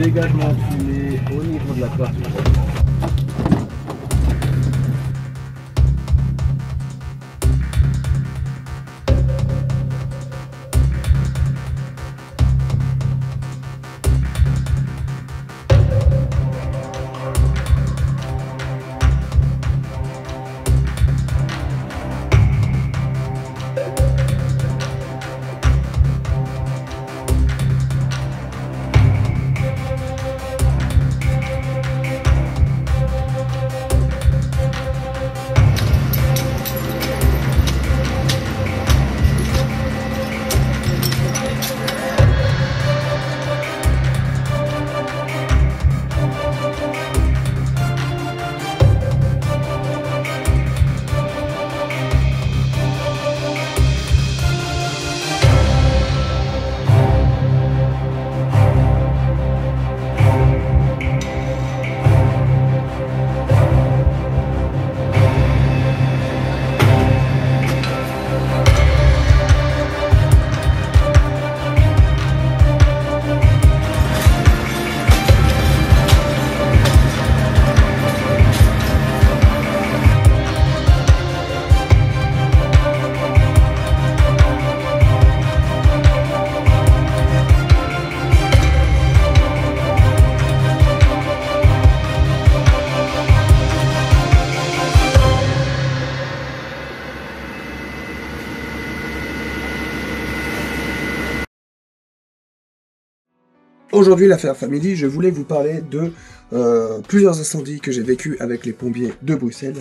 Dégagement de fumée au niveau de la toiture. Aujourd'hui, l'affaire Family, je voulais vous parler de plusieurs incendies que j'ai vécu avec les pompiers de Bruxelles.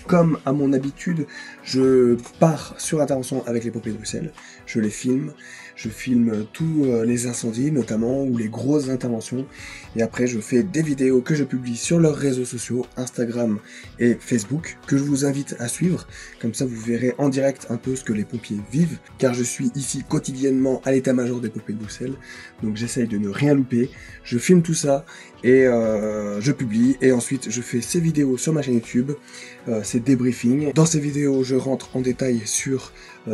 Comme à mon habitude, je pars sur intervention avec les pompiers de Bruxelles, je les filme, je filme tous les incendies notamment, ou les grosses interventions, et après je fais des vidéos que je publie sur leurs réseaux sociaux, Instagram et Facebook, que je vous invite à suivre, comme ça vous verrez en direct un peu ce que les pompiers vivent, car je suis ici quotidiennement à l'état-major des pompiers de Bruxelles, donc j'essaye de ne rien louper, je filme tout ça, et je publie, et ensuite je fais ces vidéos sur ma chaîne YouTube, ces débriefings. Dans ces vidéos, je rentre en détail sur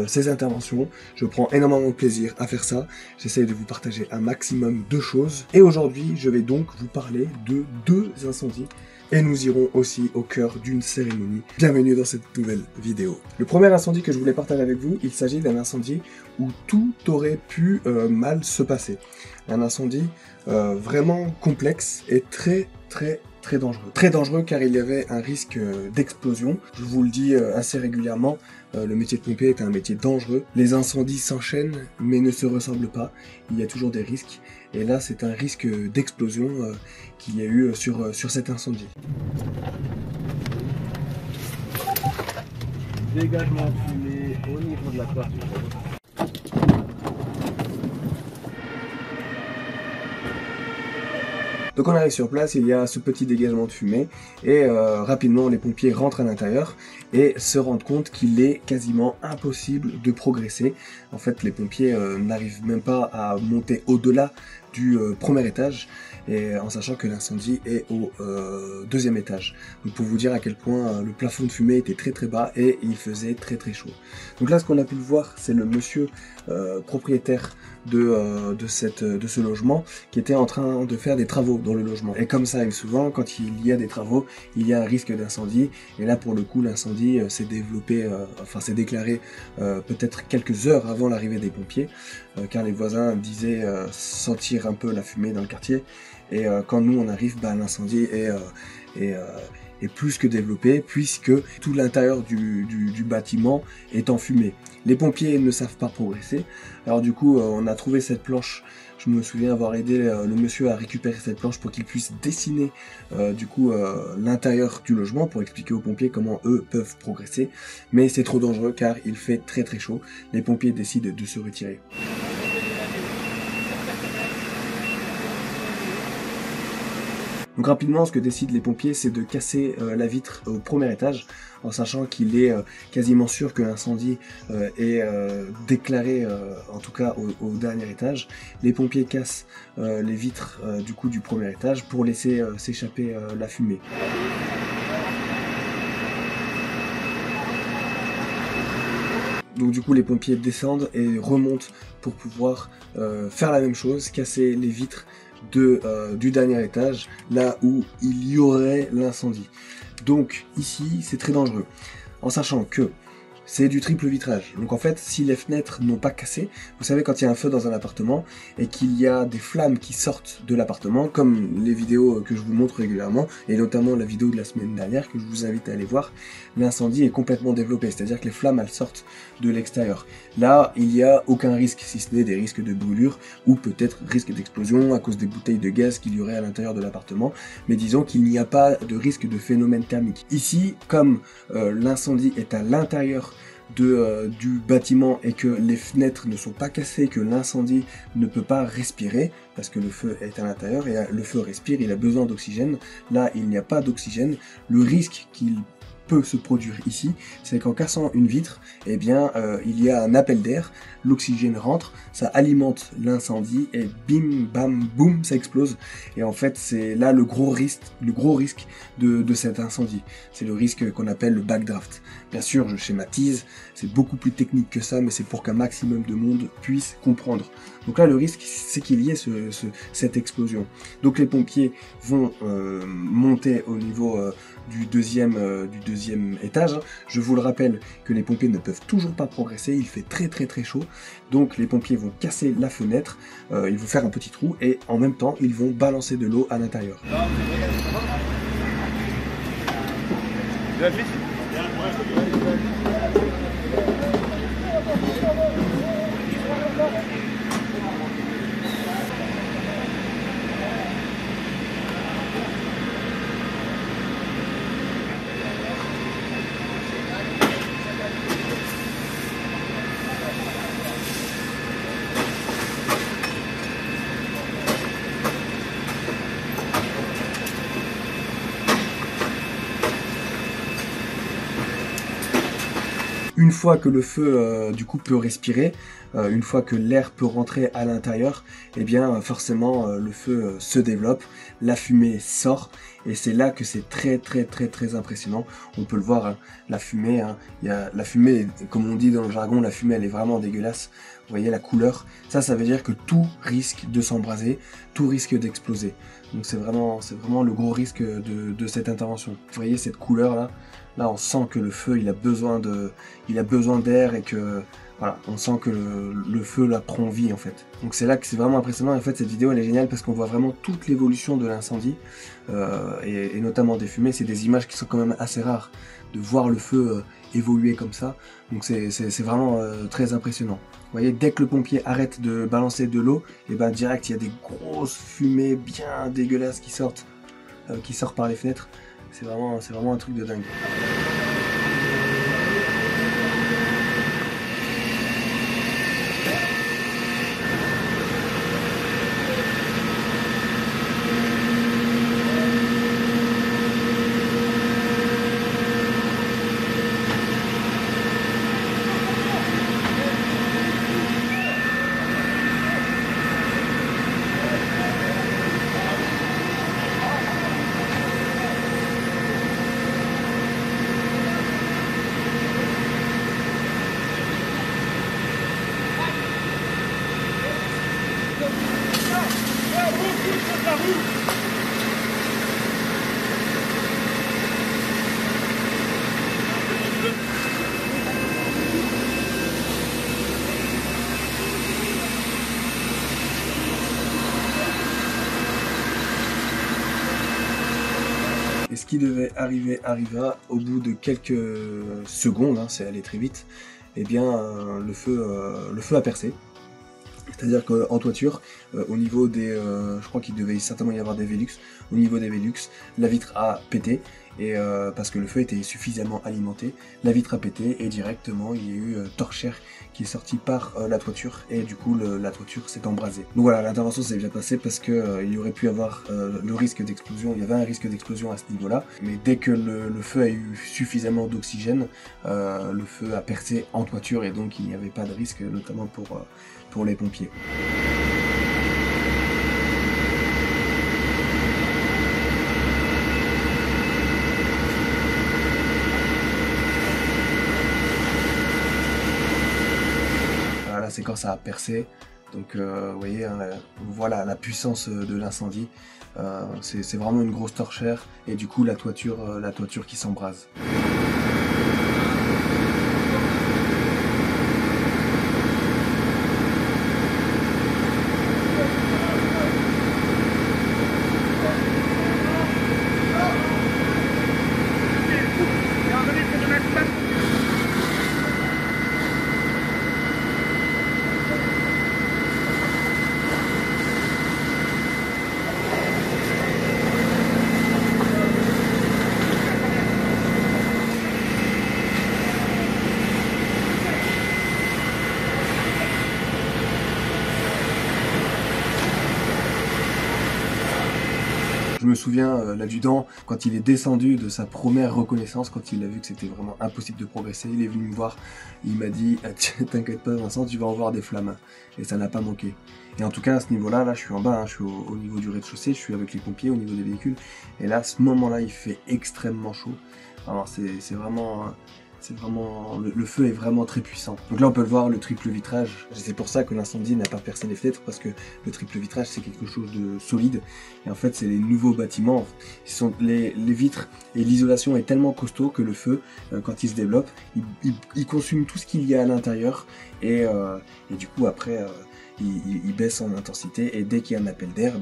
ces interventions, je prends énormément de plaisir à faire ça, j'essaye de vous partager un maximum de choses, et aujourd'hui je vais donc vous parler de 2 incendies, et nous irons aussi au cœur d'une cérémonie. Bienvenue dans cette nouvelle vidéo. Le premier incendie que je voulais partager avec vous, il s'agit d'un incendie où tout aurait pu mal se passer. Un incendie vraiment complexe et très dangereux. Très dangereux car il y avait un risque d'explosion. Je vous le dis assez régulièrement, le métier de pompier est un métier dangereux. Les incendies s'enchaînent mais ne se ressemblent pas. Il y a toujours des risques. Et là, c'est un risque d'explosion qu'il y a eu sur cet incendie. Dégagement de fumée au niveau de la toiture. Donc on arrive sur place, il y a ce petit dégagement de fumée et rapidement les pompiers rentrent à l'intérieur et se rendent compte qu'il est quasiment impossible de progresser. En fait, les pompiers n'arrivent même pas à monter au-delà du premier étage, et en sachant que l'incendie est au 2e étage. Donc pour vous dire à quel point le plafond de fumée était très bas et il faisait très chaud. Donc là, ce qu'on a pu le voir, c'est le monsieur propriétaire de ce logement qui était en train de faire des travaux dans le logement. Et comme ça arrive souvent, quand il y a des travaux, il y a un risque d'incendie. Et là, pour le coup, l'incendie s'est développé, s'est déclaré peut-être quelques heures avant l'arrivée des pompiers, car les voisins disaient sentir un peu la fumée dans le quartier. Et quand nous on arrive, l'incendie est plus que développé, puisque tout l'intérieur du bâtiment est en fumée. Les pompiers ne savent pas progresser, alors du coup on a trouvé cette planche. Je me souviens avoir aidé le monsieur à récupérer cette planche pour qu'il puisse dessiner l'intérieur du logement, pour expliquer aux pompiers comment eux peuvent progresser. Mais c'est trop dangereux car il fait très chaud. Les pompiers décident de se retirer. Donc rapidement, ce que décident les pompiers, c'est de casser la vitre au premier étage, en sachant qu'il est quasiment sûr que l'incendie est déclaré, en tout cas au dernier étage. Les pompiers cassent les vitres du premier étage pour laisser s'échapper la fumée. Donc du coup les pompiers descendent et remontent pour pouvoir faire la même chose, casser les vitres du dernier étage, là où il y aurait l'incendie. Donc ici, c'est très dangereux, en sachant que c'est du triple vitrage. Donc en fait, si les fenêtres n'ont pas cassé, vous savez quand il y a un feu dans un appartement et qu'il y a des flammes qui sortent de l'appartement, comme les vidéos que je vous montre régulièrement, et notamment la vidéo de la semaine dernière que je vous invite à aller voir, l'incendie est complètement développé, c'est-à-dire que les flammes elles sortent de l'extérieur. Là, il n'y a aucun risque, si ce n'est des risques de brûlure ou peut-être risque d'explosion à cause des bouteilles de gaz qu'il y aurait à l'intérieur de l'appartement, mais disons qu'il n'y a pas de risque de phénomène thermique. Ici, comme l'incendie est à l'intérieur du bâtiment et que les fenêtres ne sont pas cassées, que l'incendie ne peut pas respirer, parce que le feu est à l'intérieur et le feu respire, il a besoin d'oxygène. Là, il n'y a pas d'oxygène. Le risque qu'il peut se produire ici, c'est qu'en cassant une vitre, eh bien, il y a un appel d'air, l'oxygène rentre, ça alimente l'incendie et bim, bam, boum, ça explose. Et en fait, c'est là le gros risque de cet incendie. C'est le risque qu'on appelle le backdraft. Bien sûr, je schématise, c'est beaucoup plus technique que ça, mais c'est pour qu'un maximum de monde puisse comprendre. Donc là, le risque, c'est qu'il y ait cette explosion. Donc les pompiers vont monter au niveau du deuxième étage. Je vous le rappelle que les pompiers ne peuvent toujours pas progresser, il fait très très très chaud. Donc les pompiers vont casser la fenêtre, ils vont faire un petit trou et en même temps, ils vont balancer de l'eau à l'intérieur. Une fois que le feu du coup peut respirer, une fois que l'air peut rentrer à l'intérieur, eh bien forcément le feu se développe, la fumée sort et c'est là que c'est très très très très impressionnant. On peut le voir, hein, la fumée, la fumée, comme on dit dans le jargon, la fumée elle est vraiment dégueulasse. Vous voyez la couleur, ça veut dire que tout risque de s'embraser, tout risque d'exploser. Donc c'est vraiment le gros risque de cette intervention. Vous voyez cette couleur là, là on sent que le feu il a besoin d'air et que voilà, on sent que le feu là prend vie en fait. Donc c'est là que c'est vraiment impressionnant. Et en fait cette vidéo elle est géniale parce qu'on voit vraiment toute l'évolution de l'incendie et notamment des fumées. C'est des images qui sont quand même assez rares de voir le feu évoluer comme ça. Donc c'est vraiment très impressionnant. Vous voyez, dès que le pompier arrête de balancer de l'eau, et ben direct il y a des grosses fumées bien dégueulasses qui sortent par les fenêtres. C'est vraiment un truc de dingue. Et ce qui devait arriver arriva au bout de quelques secondes, hein, c'est allé très vite. Eh bien, le feu a percé. C'est-à-dire qu'en toiture, au niveau des... je crois qu'il devait certainement y avoir des Velux. Au niveau des Velux, la vitre a pété. Et parce que le feu était suffisamment alimenté, la vitre a pété et directement il y a eu torchère qui est sorti par la toiture et du coup la toiture s'est embrasée. Donc voilà, l'intervention s'est bien passée parce que il y aurait pu avoir le risque d'explosion, il y avait un risque d'explosion à ce niveau-là, mais dès que le feu a eu suffisamment d'oxygène, le feu a percé en toiture et donc il n'y avait pas de risque, notamment pour les pompiers. C'est quand ça a percé, Donc vous voyez, hein, on voit la puissance de l'incendie. C'est vraiment une grosse torchère et du coup la toiture qui s'embrase. Je me souviens, l'adjudant, quand il est descendu de sa première reconnaissance, quand il a vu que c'était vraiment impossible de progresser, il est venu me voir, il m'a dit « T'inquiète pas Vincent, tu vas en voir des flammes ». Et ça n'a pas manqué. Et en tout cas, à ce niveau-là, là je suis en bas, hein, je suis au niveau du rez-de-chaussée, je suis avec les pompiers au niveau des véhicules. Et là, à ce moment-là, il fait extrêmement chaud. Alors c'est vraiment... le feu est vraiment très puissant. Donc là on peut le voir, le triple vitrage, c'est pour ça que l'incendie n'a pas percé les fenêtres, parce que le triple vitrage c'est quelque chose de solide, et en fait c'est les nouveaux bâtiments, les vitres et l'isolation est tellement costaud que le feu, quand il se développe, il consume tout ce qu'il y a à l'intérieur, et du coup après il baisse en intensité, et dès qu'il y a un appel d'air,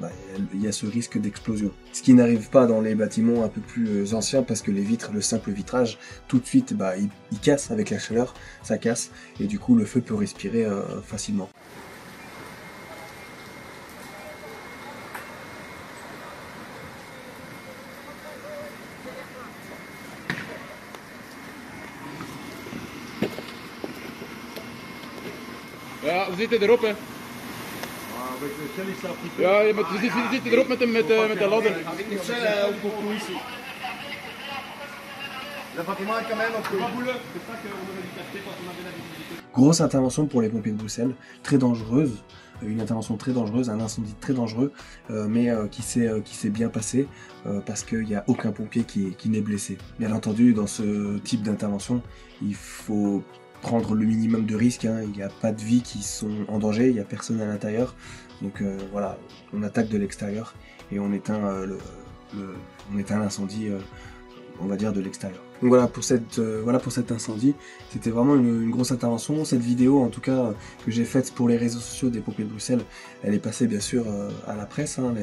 il y a ce risque d'explosion. Ce qui n'arrive pas dans les bâtiments un peu plus anciens, parce que les vitres, le simple vitrage, tout de suite, il casse avec la chaleur, ça casse, et du coup le feu peut respirer facilement. Ja, we zitten erop, hè. Ja, we zitten erop met de ladder. Grosse intervention pour les pompiers de Bruxelles, très dangereuse, une intervention très dangereuse, un incendie très dangereux, mais qui s'est bien passé, parce qu'il n'y a aucun pompier qui n'est blessé. Bien entendu, dans ce type d'intervention, il faut prendre le minimum de risques, hein. Il n'y a pas de vies qui sont en danger, il n'y a personne à l'intérieur, donc voilà, on attaque de l'extérieur et on éteint l'incendie, on va dire, de l'extérieur. Donc voilà pour cet incendie, c'était vraiment une grosse intervention. Cette vidéo en tout cas que j'ai faite pour les réseaux sociaux des pompiers de Bruxelles, elle est passée bien sûr à la presse, hein.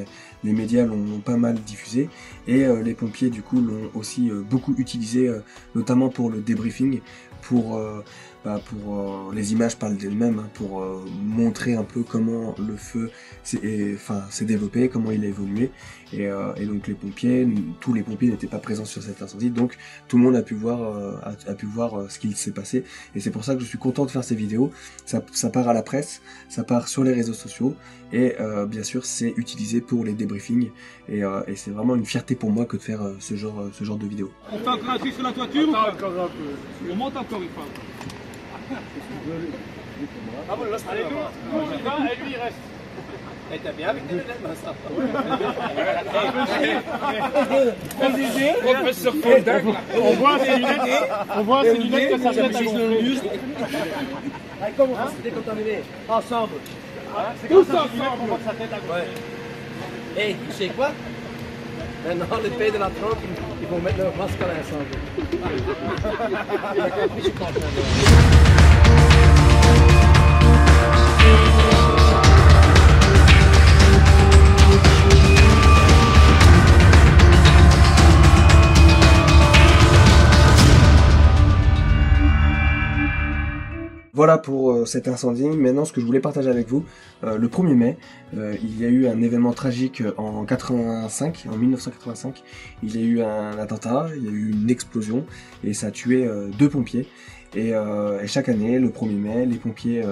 Les médias l'ont pas mal diffusée, et les pompiers du coup l'ont aussi beaucoup utilisé, notamment pour le débriefing, pour les images parlent d'elles-mêmes, hein, pour montrer un peu comment le feu s'est développé, comment il a évolué, et donc tous les pompiers n'étaient pas présents sur cet incendie, donc tout le monde a pu voir ce qu'il s'est passé, et c'est pour ça que je suis content de faire ces vidéos. Ça part à la presse, ça part sur les réseaux sociaux, et bien sûr c'est utilisé pour les débriefings, et c'est vraiment une fierté pour moi que de faire ce genre de vidéo. On fait encore un truc sur la toiture ou pas? On monte encore une fois. Ah bon, là, allez, nous on y va, et lui il reste. Et t'as bien avec tes lunettes, ça. On voit ses lunettes que ça jette à gonfler. Allez, comment on va se décontaminer? Ensemble. C'est comme ça qu'on voit que sa tête à gonfler. Hey, tu sais quoi? Maintenant, les pays de la trompe, ils vont mettre leur masque à l'incendie. Il a compris, je suis content. Voilà pour cet incendie. Maintenant, ce que je voulais partager avec vous, le 1er mai, il y a eu un événement tragique en 1985. Il y a eu un attentat, il y a eu une explosion, et ça a tué 2 pompiers. Et chaque année, le 1er mai, les pompiers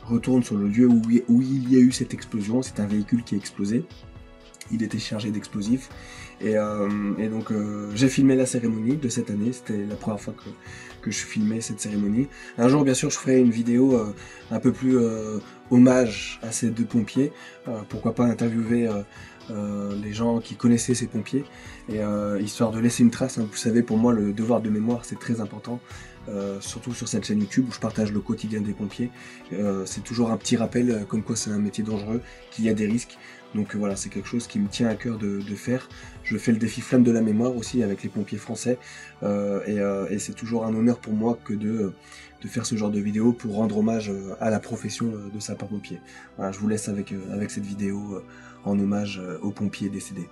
retournent sur le lieu où il y a eu cette explosion. C'est un véhicule qui a explosé. Il était chargé d'explosifs, et donc j'ai filmé la cérémonie de cette année. C'était la première fois que je filmais cette cérémonie. Un jour, bien sûr, je ferai une vidéo un peu plus hommage à ces 2 pompiers. Pourquoi pas interviewer les gens qui connaissaient ces pompiers, et histoire de laisser une trace, hein. Vous savez, pour moi, le devoir de mémoire, c'est très important. surtout sur cette chaîne YouTube où je partage le quotidien des pompiers. C'est toujours un petit rappel comme quoi c'est un métier dangereux, qu'il y a des risques. Donc voilà, c'est quelque chose qui me tient à cœur de faire. Je fais le défi Flamme de la mémoire aussi avec les pompiers français. Et c'est toujours un honneur pour moi que de faire ce genre de vidéo pour rendre hommage à la profession de sapeur-pompier. Voilà, je vous laisse avec cette vidéo en hommage aux pompiers décédés.